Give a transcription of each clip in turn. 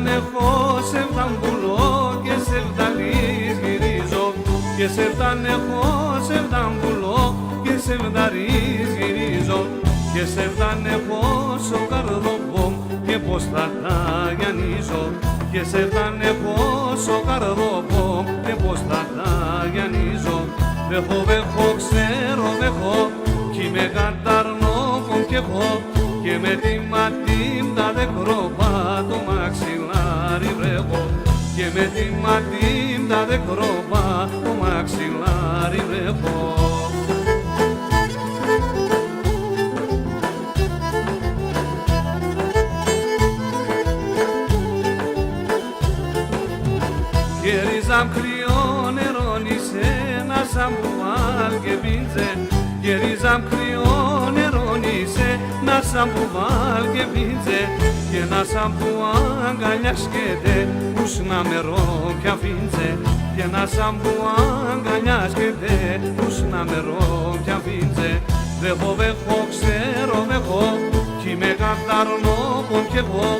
έχω σε βδαμπουλό και σε βδαλείς γυρίζω, και σε βδαν έχω σε βδαμπουλό και σε βδαλείς γυρίζω, και σε βδαν έχω στο καρδοπό και πως θα τα γιανίζω, και σε βδαν έχω στο καρδοπό και πως θα τα γιανίζω. Βέχω, ξέρω, βέχω, κι είμαι καταρνόκον κι έχω, και με τη ματίμτα δε κροπά το μαξιλάρι βρέχω, και με τη ματίμτα δε κροπά το μαξιλάρι βρέχω. Γερίζαμ κρυό νερόνισε, να σαν πουβάλ και πίντζε, γερίζαμ κρυό νερόνισε, να σαν πουβάλ και πίντζε, και να σαν που αγκαλιάσκεται, ους να μερό κι αφίντζε, και να σαν που αγκαλιάσκεται, ους να μερό κι αφίντζε. Βέχω, ξέρω, βέχω, κι είμαι καταρνόκον κι εγώ,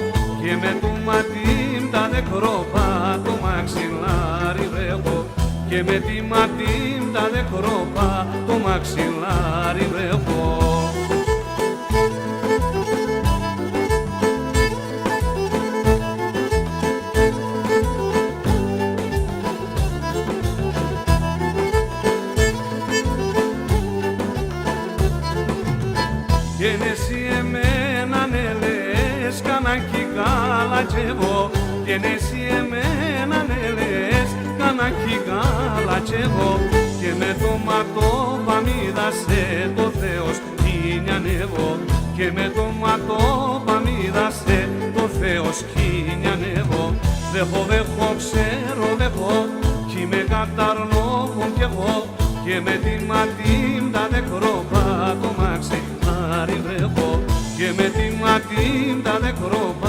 και με του ματίμτα δε κροπά το μαξιλάρι βρέχω, και με τη ματίμτα δε κροπά το μαξιλάρι βρέχω. Και εσύ εμένα ναι λες, κάνα κι καλά κι εγώ, και εσύ εμένα ναι λες, κάνα κι καλά κι εγώ, και με το ματόπα μίδασε το Θεός κινιανεύω, και με το ματόπα μίδασε το Θεός κινιανεύω. Βέχω, ξέρω, βέχω, κι είμαι καταρνόκον κι εγώ, και με τη ματίμτα δε κροπά το μαξιλάρι βρέχω, και με τη ματίμτα δε κροπά